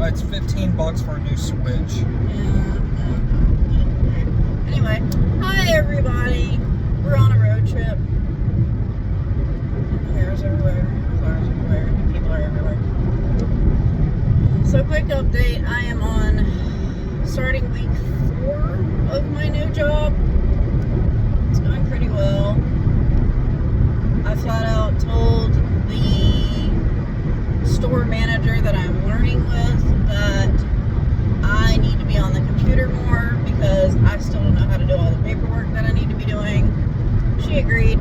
It's $15 for a new switch. Anyway, hi everybody. We're on a road trip. Hair's everywhere. Cars everywhere. People are everywhere. So quick update. I am on starting week 4 of my new job. It's going pretty well. I flat out told the store manager that I'm learning with that I need to be on the computer more because I still don't know how to do all the paperwork that I need to be doing. She agreed.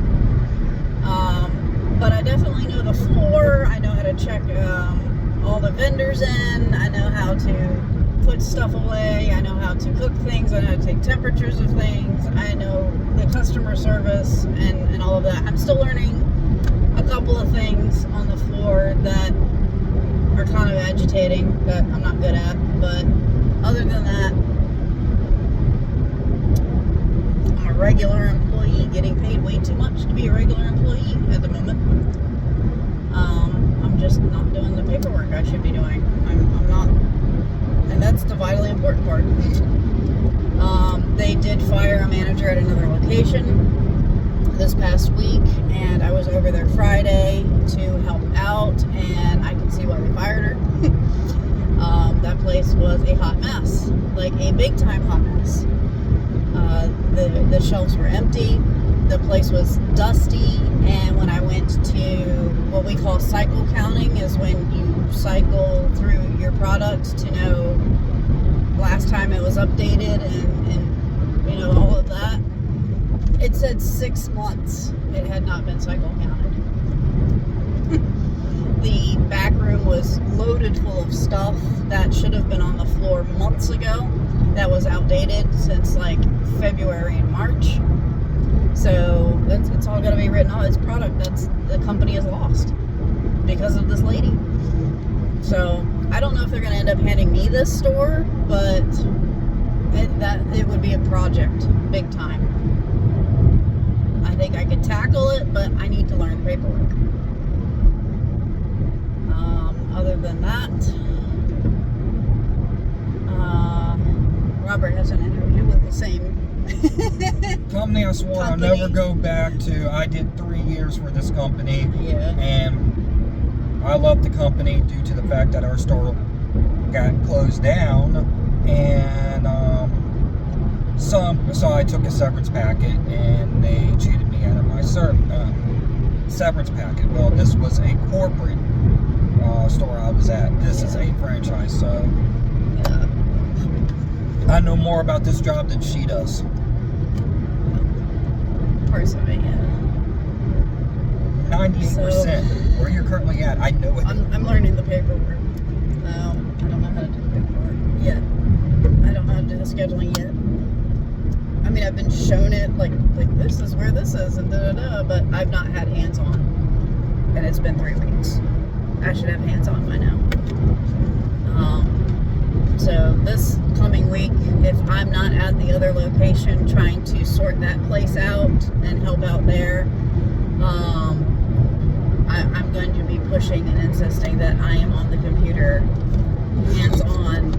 But I definitely know the floor. I know how to check all the vendors in. I know how to put stuff away. I know how to cook things. I know how to take temperatures of things. I know the customer service and all of that. I'm still learning a couple of things on the floor that are kind of agitating that I'm not good at. But other than that, I'm a regular employee getting paid way too much to be a regular employee at the moment. I'm just not doing the paperwork I should be doing. I'm not, and that's the vitally important part. They did fire a manager at another location this past week, and I was over there Friday to help out, and I can see why they fired her. That place was a hot mess, like a big time hot mess. The shelves were empty, the place was dusty, and when I went to what we call cycle counting, is when you cycle through your products to know last time it was updated and you know, all of that, it said 6 months it had not been cycle counted. The back room was loaded full of stuff that should have been on the floor months ago that was outdated since like February and March. So it's all got to be written on. It's product that's the company has lost because of this lady. So I don't know if they're going to end up handing me this store, but it would be a project, big time. I think I could tackle it, but I need to learn the paperwork. Other than that, Robert has an interview with the same Company I swore I'll never go back to. I did 3 years for this company. Yeah. And I left the company due to the fact that our store got closed down. And so I took a severance packet, and they cheated me out of my severance packet. Well, this was a corporate store I was at. This is a franchise, so yeah. I know more about this job than she does. Parts of it, yeah. 98%. Where you're currently at, I know it. I'm learning the paperwork. I don't know how to do the paperwork yet. I don't know how to do the scheduling yet. I mean, I've been shown it, like this is where this is, and da-da-da, but I've not had hands-on. And it's been 3 weeks. I should have hands-on by now. So this coming week, if I'm not at the other location trying to sort that place out and help out there, I'm going to be pushing and insisting that I am on the computer, hands-on,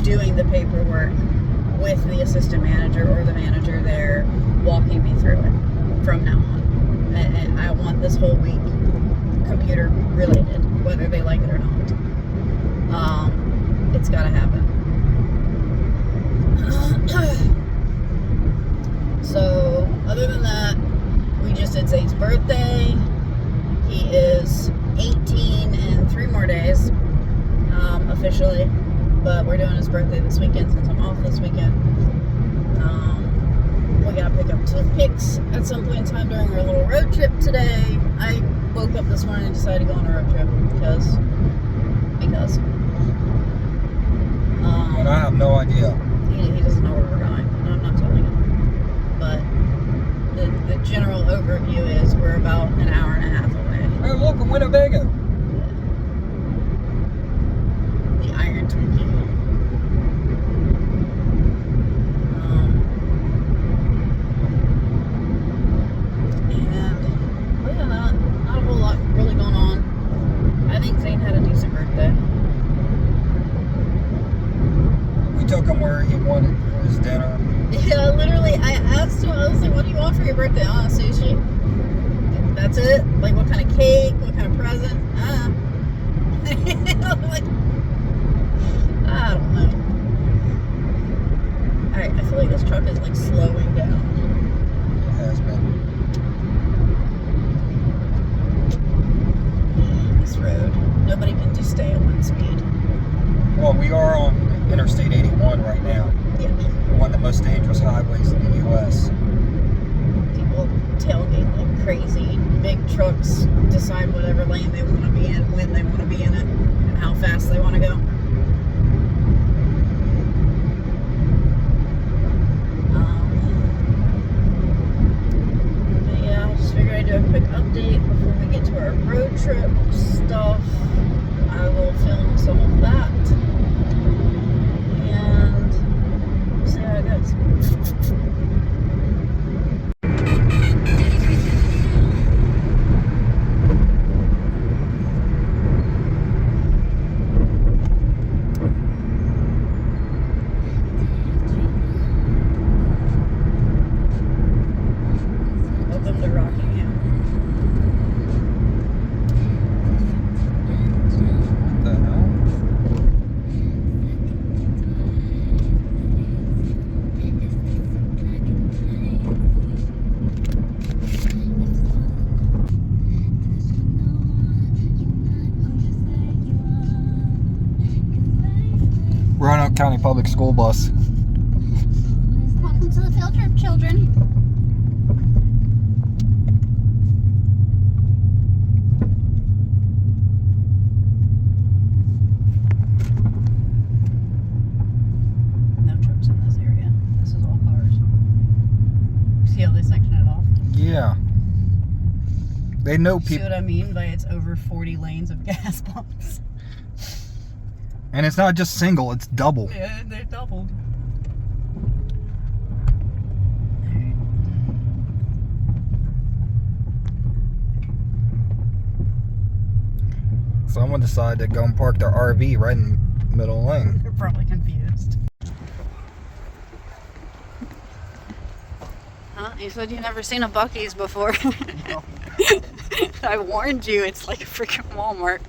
doing the paperwork with the assistant manager or the manager there walking me through it from now on. And I want this whole week computer related, whether they like it or not. It's got to happen. So, other than that, we just did Zane's birthday. He is 18 in 3 more days, officially. But we're doing his birthday this weekend since I'm off this weekend. We gotta pick up toothpicks at some point in time during our little road trip today. I woke up this morning and decided to go on a road trip because. And I have no idea. He doesn't know where we're going, and I'm not telling him. But the general overview is we're about an hour and a half away. Hey, look, a Winnebago. The Iron Twinkie. And other than that, not a whole lot really going on. I think Zane had a decent birthday. birthday? Oh, sushi. That's it? Like, what kind of cake? What kind of present? Like, I don't know. Alright, I feel like this truck is like slowing down. It has been. This road. Nobody can just stay at one speed. Well, we are on Interstate 81 right now. Yeah. One of the most dangerous highways in the U.S. People tailgate like crazy. Big trucks decide whatever lane they want to be in, when they want to be in it, and how fast they want to go. But yeah, I just figured I'd do a quick update before we get to our road trip stuff. I will film some of that. And see how it goes. Welcome to Rockingham. What the hell? Roanoke County Public School bus. Welcome to the field trip, children. No trucks in this area. This is all cars. See how they section it off? Yeah. They know See people. what I mean by it's over 40 lanes of gas pumps? And it's not just single, it's double. Yeah, they're doubled. Someone decided to go and park their RV right in the middle lane. They're probably confused. Huh? You said you've never seen a Buc-ee's before. No. I warned you, it's like a freaking Walmart.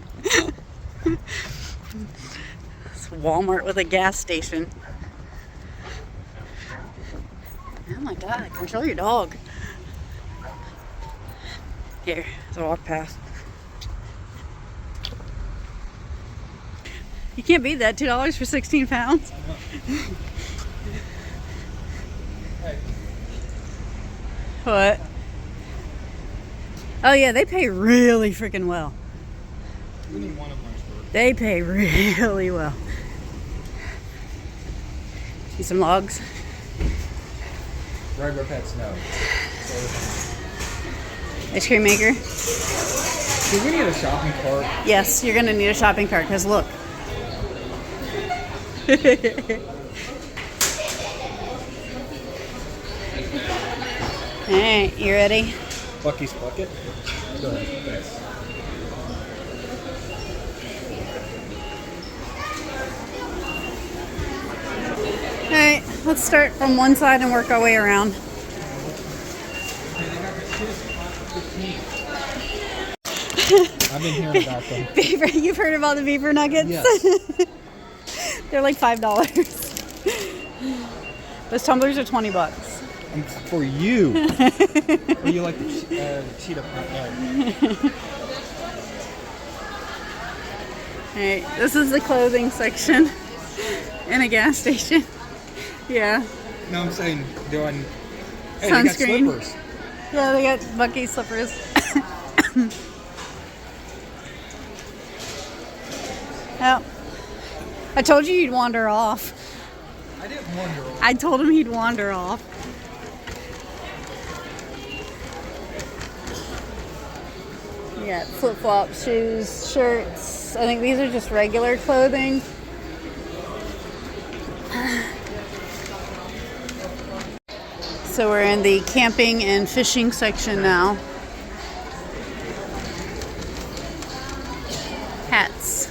It's Walmart with a gas station. Oh my god, control your dog. Here, let's walk past. You can't beat that, $2 for 16 pounds. What? Oh yeah, they pay really freaking well. We need one of them first. They pay really well. Need some logs? Regular pets, no. Ice cream maker? Do we need a shopping cart? Yes, you're gonna need a shopping cart because look. Alright, you ready? Buc-ee's bucket? Go ahead. Thanks. Alright, let's start from one side and work our way around. I've been hearing about them. Beaver, you've heard about the beaver nuggets? Yes. They're like $5. Those tumblers are $20. And for you. Or you like the cheetah print? Alright, this is the clothing section in a gas station. Yeah. No, I'm saying doing. Hey, Sunscreen. they got slippers. Yeah, they got Buc-ee slippers. Yep. I told you you'd wander off. I didn't wonder. I told him he'd wander off. Yeah, flip-flops, shoes, shirts. I think these are just regular clothing. So we're in the camping and fishing section now. Hats.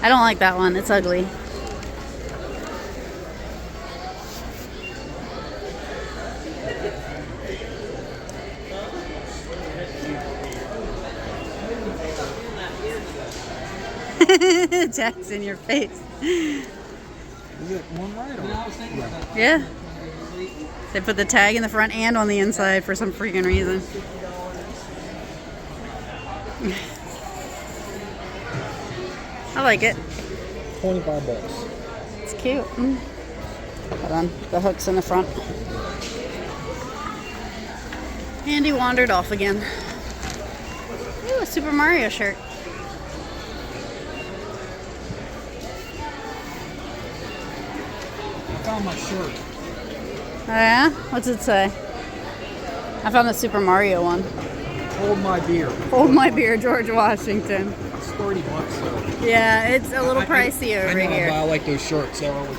I don't like that one. It's ugly. Tag's in your face. Is it one right or? Yeah. They put the tag in the front and on the inside for some freaking reason. I like it. $25. It's cute. Hold on. The hook's in the front. And he wandered off again. Ooh, a Super Mario shirt. I found my shirt. Oh yeah? What's it say? I found the Super Mario one. Hold my beer. Hold my beer, George Washington. It's $30 though. Yeah, it's a little pricey over I know, here. but I like those shirts. They're always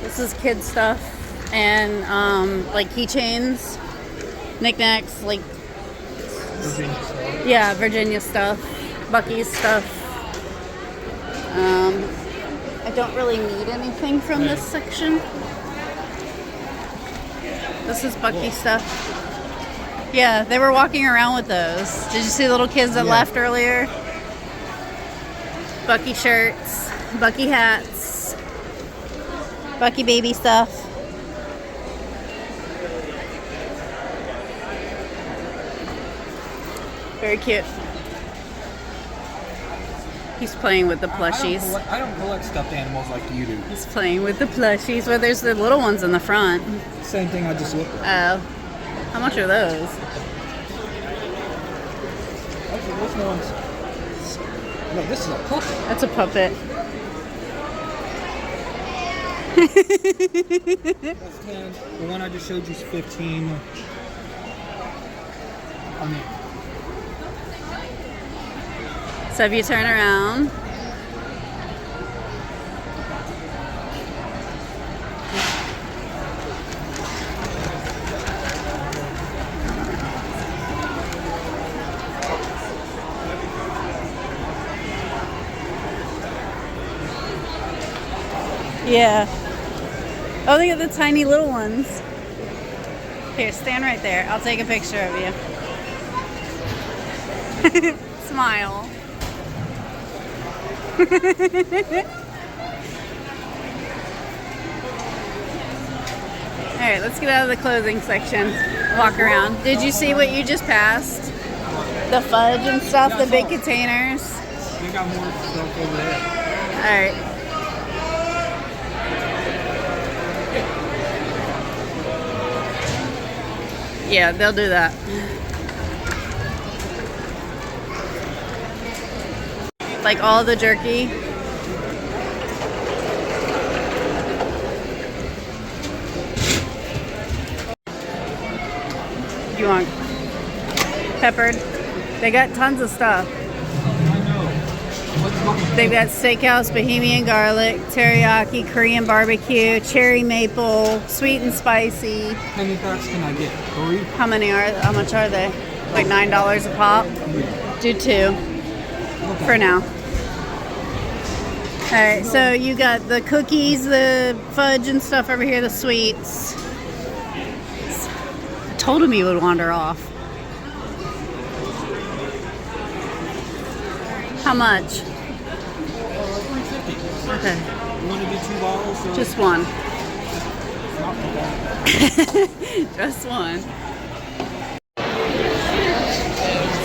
This is kid stuff and like keychains, knickknacks, like Virginia stuff. yeah, Virginia stuff, Buc-ee's stuff. I don't really need anything from this section. This is Buc-ee stuff. Yeah, they were walking around with those. Did you see the little kids that left earlier? Buc-ee shirts, Buc-ee hats, Buc-ee baby stuff. Very cute. He's playing with the plushies. I don't collect stuffed animals like you do. He's playing with the plushies. Well, there's the little ones in the front. Same thing I just looked at. Oh. How much are those? Actually, this one's... No, this is a puppet. That's a puppet. That's 10. The one I just showed you is 15. I mean... So if you turn around, yeah. Oh, look at the tiny little ones. Here, stand right there. I'll take a picture of you. Smile. Alright, let's get out of the clothing section. Walk around. Did you see what you just passed? The fudge and stuff, the big containers. We got more stuff over there. Alright. Yeah, they'll do that. Like all the jerky. You want peppered? They got tons of stuff. I know. They've got steakhouse, Bohemian garlic, teriyaki, Korean barbecue, cherry maple, sweet and spicy. How many packs can I get? 3? How much are they? Like $9 a pop? Do 2 for now. Alright, so you got the cookies, the fudge and stuff over here, the sweets. I told him he would wander off. How much? Okay. You want to do 2 bottles? Or? Just one. Just one.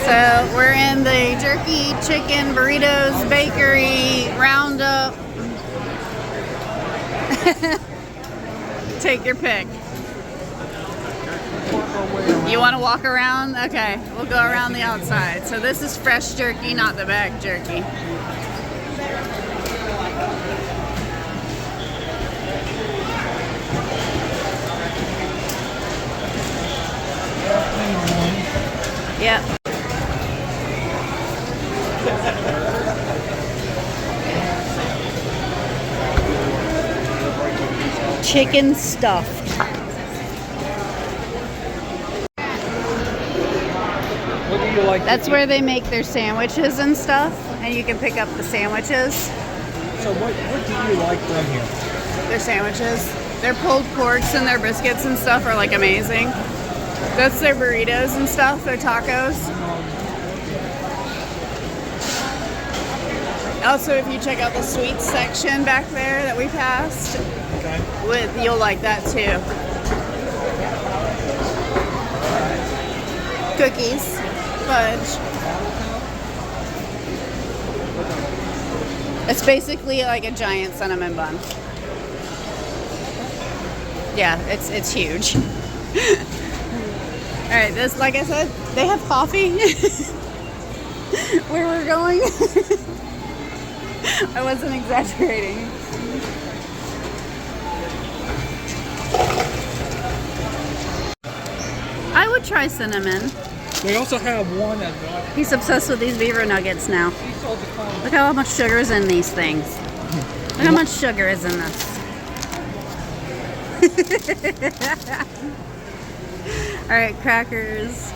So we're in the jerky, chicken, burritos, bakery, roundup. Take your pick. You want to walk around? Okay, we'll go around the outside. So this is fresh jerky, not the bag jerky. Yep. Chicken stuffed. What do you like? That's where they make their sandwiches and stuff, and you can pick up the sandwiches. So what do you like from here? Their sandwiches. Their pulled porks and their biscuits and stuff are like amazing. That's their burritos and stuff, their tacos. Also, if you check out the sweets section back there that we passed, Okay. you'll like that too. Cookies, fudge. It's basically like a giant cinnamon bun. Yeah, it's huge. All right, this, like I said, they have coffee where we're going. I wasn't exaggerating. I would try cinnamon. We also have one that's He's obsessed with these beaver nuggets now. Look how much sugar is in these things. Look how much sugar is in this. Alright, crackers.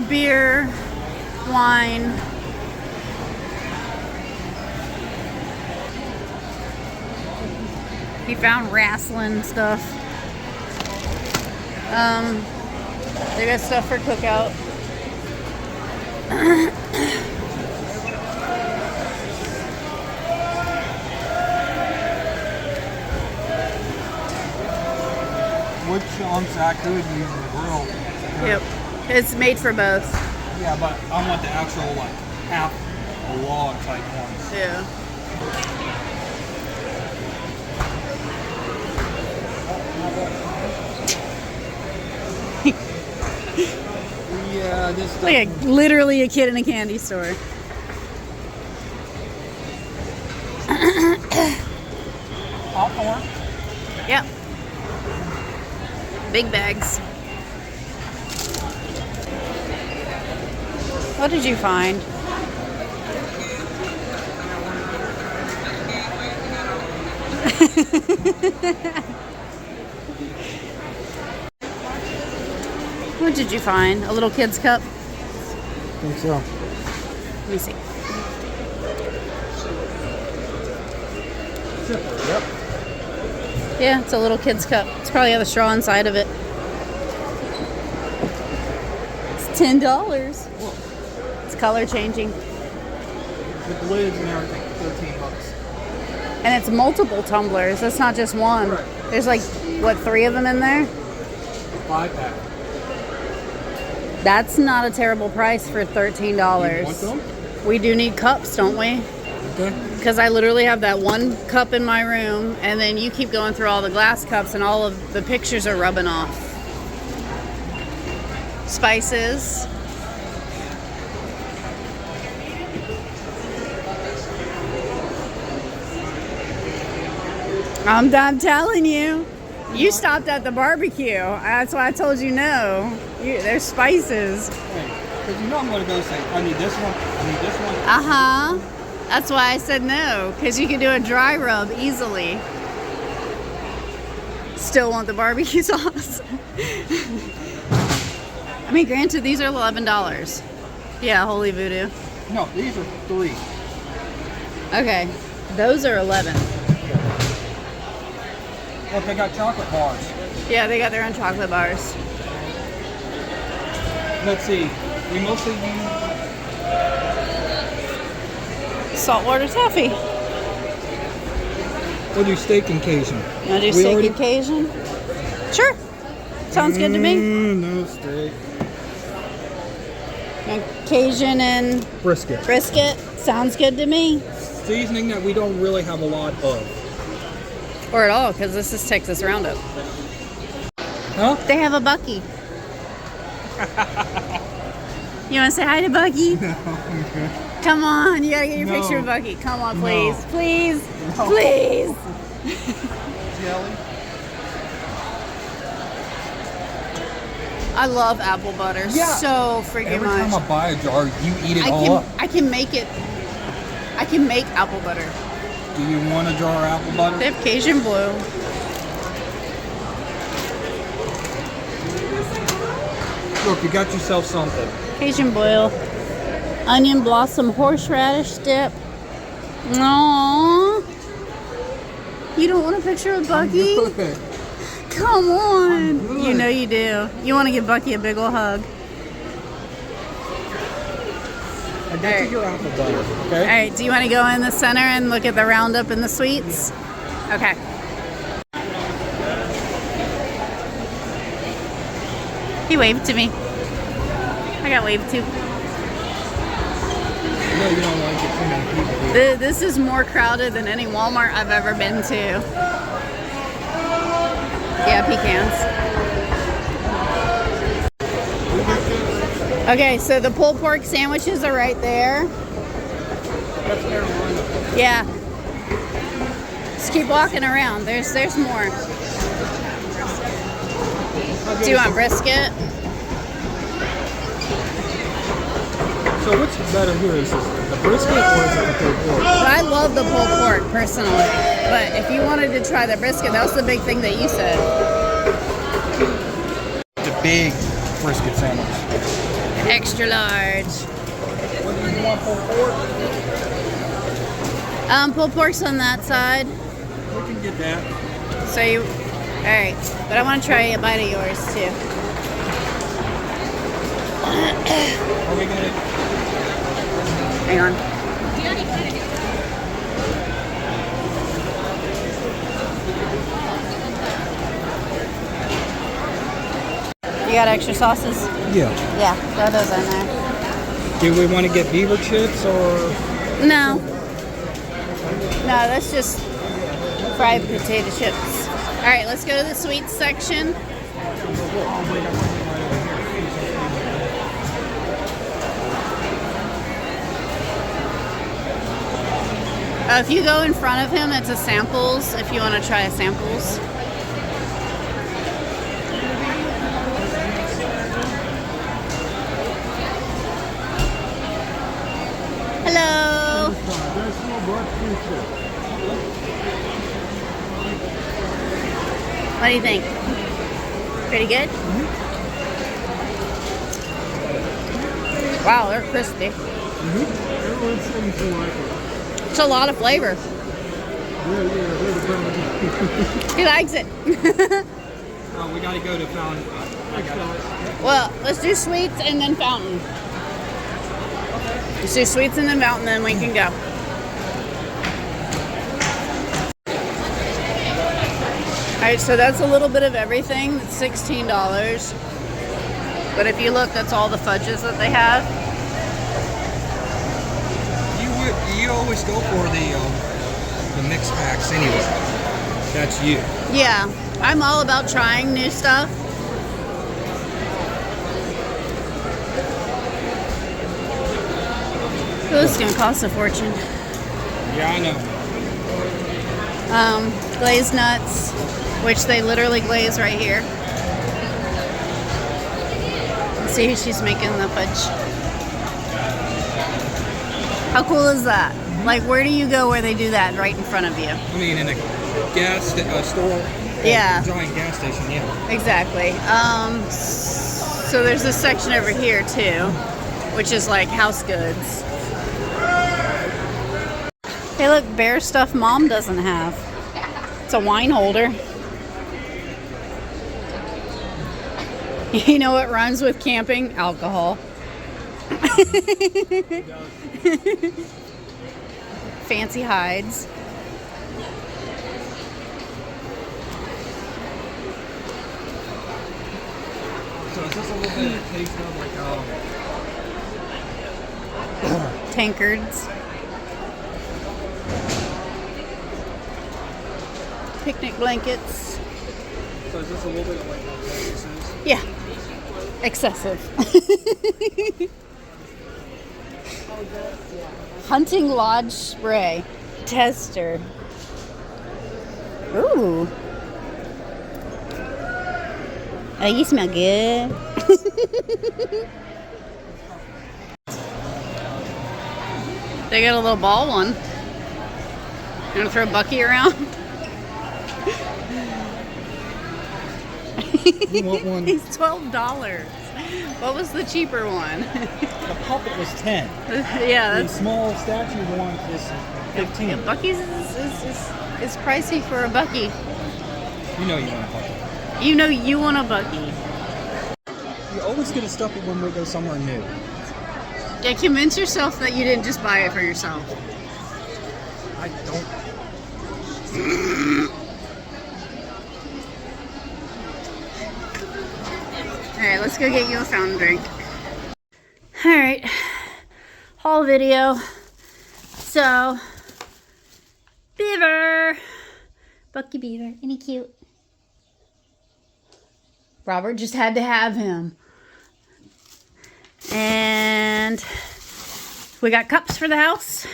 Beer, wine. He found wrestling stuff. They got stuff for cookout. which Zach would use in the grill. Yep. It's made for both. Yeah, but I want the actual like half a log type ones. Yeah. Yeah, this stuff. Like literally a kid in a candy store. Popcorn. Yep. Big bags. What did you find? What did you find? A little kid's cup? I think so. Let me see. Yep. Yeah, it's a little kid's cup. It's probably got a straw inside of it. It's $10. It's color changing. With lids and everything, $13. And it's multiple tumblers. That's not just one. Right. There's like, what, 3 of them in there? 5-pack. That's not a terrible price for $13. You want them? We do need cups, don't we? Okay. Because I literally have that one cup in my room, and then you keep going through all the glass cups, and all of the pictures are rubbing off. Spices. I'm telling you. You stopped at the barbecue. That's why I told you no. There's spices. Because you know I'm going to go say, I need this one, I need this one. Uh-huh. That's why I said no. Because you can do a dry rub easily. Still want the barbecue sauce. I mean, granted, these are $11. Yeah, Holy Voodoo. No, these are 3. Okay. Those are 11. Look, they got chocolate bars. Yeah, they got their own chocolate bars. Let's see. We mostly use Saltwater taffy. we'll do steak and Cajun. You want to do steak and Cajun? Sure. Sounds good to me. No steak. And Cajun and Brisket. brisket. Sounds good to me. Seasoning that we don't really have a lot of. Or at all, because this is Texas Roundup. Huh? They have a Buc-ee. You want to say hi to Buc-ee? No. Come on, you gotta get your No. picture of Buc-ee. Come on, No. please. Please. No. Please. Jelly. I love apple butter so freaking Every much. time I buy a jar, you eat it all up. I can make apple butter. Do you want a jar of apple butter? They have Cajun blue. Look, you got yourself something. Cajun blue. Onion blossom horseradish dip. Aww. You don't want a picture of Buc-ee? Good. Come on. I'm good. You know you do. You want to give Buc-ee a big ol' hug. I got All you right. your apple butter, All okay? right, do you want to go in the center and look at the roundup and the sweets? Okay. He waved to me. I got waved to. No, you don't like it too many people. Do you? This is more crowded than any Walmart I've ever been to. Yeah, pecans. Okay, so the pulled pork sandwiches are right there. That's marijuana. Yeah. Just keep walking around. There's more. Do you want brisket? So what's better here? Is this the brisket or is it the pulled pork? Well, I love the pulled pork personally, but if you wanted to try the brisket, that was the big thing that you said. The big brisket sandwich. Extra large. What do you want, pulled pork? Pulled pork's on that side. We can get that. So you, all right. But I want to try a bite of yours too. Are we gonna? Hang on. You got extra sauces? Yeah. Yeah, throw those in there. Do we want to get beaver chips or? No. No, that's just fried potato chips. All right, let's go to the sweets section. If you go in front of him, it's a samples. If you want to try a samples. Hello. What do you think? Pretty good? Wow, they're crispy. It's a lot of flavor. He likes it. Oh, we gotta go to Fountain. Well, let's do sweets and then fountain. Let's do sweets and then fountain, then we can go. Alright, so that's a little bit of everything. It's $16. But if you look, that's all the fudges that they have. You always go for the mix packs anyway. That's you. Yeah, I'm all about trying new stuff. Oh, this is gonna cost a fortune. Yeah, I know. Glazed nuts, which they literally glaze right here. Let's see who she's making the fudge. How cool is that? Like, where do you go where they do that right in front of you? I mean, in a gas store. Yeah. Giant gas station, yeah. Exactly. So there's this section over here too, which is like house goods. Hey, look, bear stuff Mom doesn't have. It's a wine holder. You know what rhymes with camping? Alcohol. Fancy hides. So is this a little bit of taste of like Tankards. Picnic blankets. So is this a little bit of like what this is? Yeah. Excessive. Hunting Lodge spray. Tester. Ooh. Oh, you smell good. They got a little ball one. You want to throw Buc-ee around? You want one? It's $12. What was the cheaper one? The puppet was 10. Yeah, The that's small statue one is 15. yeah, Buc-ee's is pricey for a Buc-ee. You know you want a puppet. You know you want a Buc-ee. You always get a stuffy when we go somewhere new. Yeah, convince yourself that you didn't just buy it for yourself. I don't. Alright, let's go get you a fountain drink. Alright, haul video. So, Beaver. Buc-ee Beaver. Isn't he cute? Robert just had to have him. And we got cups for the house.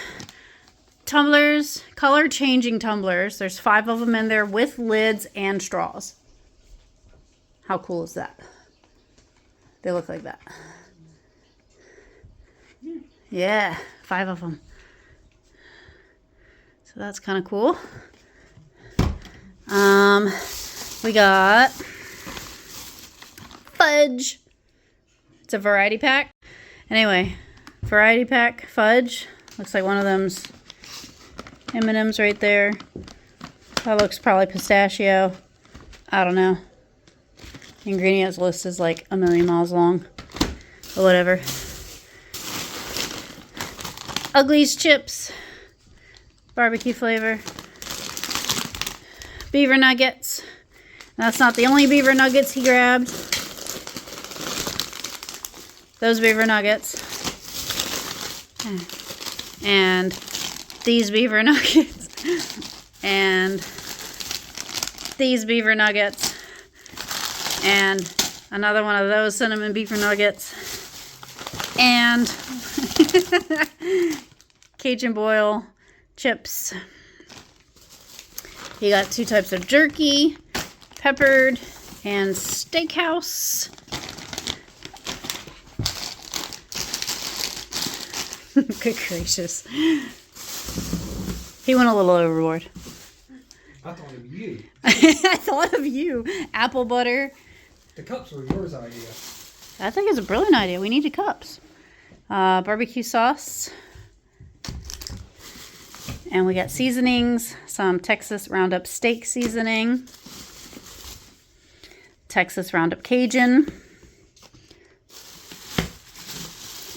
Tumblers, color changing tumblers. There's 5 of them in there with lids and straws. How cool is that? They look like that. Yeah, 5 of them. So that's kind of cool. We got fudge. It's a variety pack. Anyway, variety pack fudge. Looks like one of them's M&M's right there. That looks probably pistachio. I don't know. Ingredients list is like a million miles long. But whatever. Ugly's chips. Barbecue flavor. Beaver nuggets. That's not the only beaver nuggets he grabbed. Those beaver nuggets. And these beaver nuggets. And these beaver nuggets. And another one of those cinnamon beaver nuggets. And Cajun boil chips. You got 2 types of jerky, peppered and steakhouse. Good gracious. He went a little overboard. I thought of you. I thought of you. Apple butter. The cups were yours idea. I think it's a brilliant idea. We needed cups. Barbecue sauce. And we got seasonings. Some Texas Roundup steak seasoning. Texas Roundup Cajun.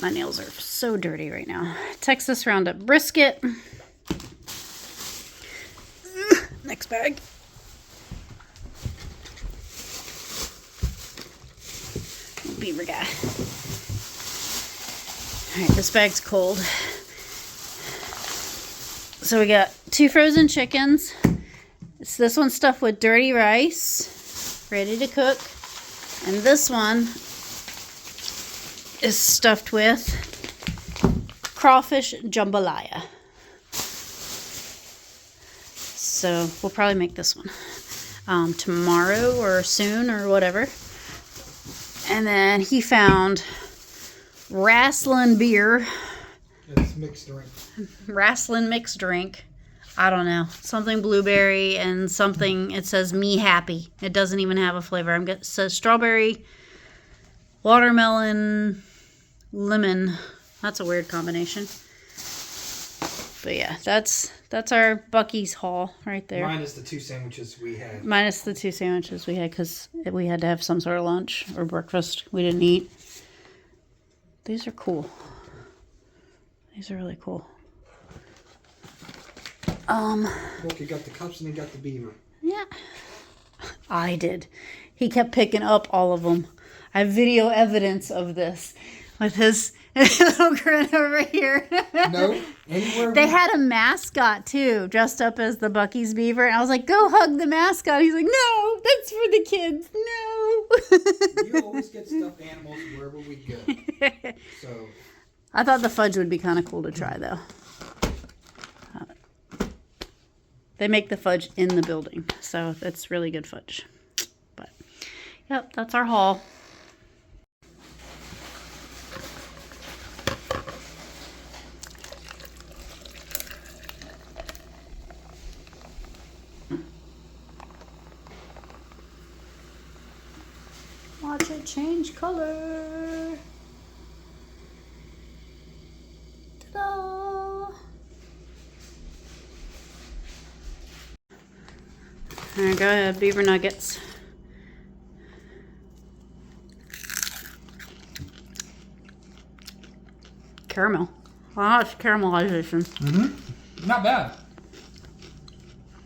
My nails are so dirty right now. Texas Roundup brisket. Next bag. Beaver guy. Alright, this bag's cold. So we got 2 frozen chickens. This one's stuffed with dirty rice, ready to cook. And this one is stuffed with crawfish jambalaya. So we'll probably make this one tomorrow or soon or whatever. And then he found Wrasslin beer. It's mixed drink. Wrasslin mixed drink. I don't know. Something blueberry and something, it says me happy. It doesn't even have a flavor. It says strawberry, watermelon, lemon. That's a weird combination. But yeah, that's our Buc-ee's haul right there. Minus the 2 sandwiches we had. Minus the 2 sandwiches we had because we had to have some sort of lunch or breakfast we didn't eat. These are cool. These are really cool. Look, you got the cups and you got the beaver. Yeah. I did. He kept picking up all of them. I have video evidence of this with his little grin over here. No, anywhere. They had a mascot too, dressed up as the Buc-ee's beaver. And I was like, go hug the mascot. He's like, no, that's for the kids. No. You always get stuffed animals wherever we go. So I thought the fudge would be kind of cool to try though. They make the fudge in the building, so that's really good fudge. But, yep, that's our haul. Watch it change color. Ta-da! All right, go ahead, beaver nuggets. Caramel. Wow, it's caramelization. Mm-hmm. Not bad.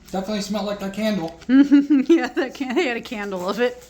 Definitely smelled like a candle. Yeah, they had a candle of it.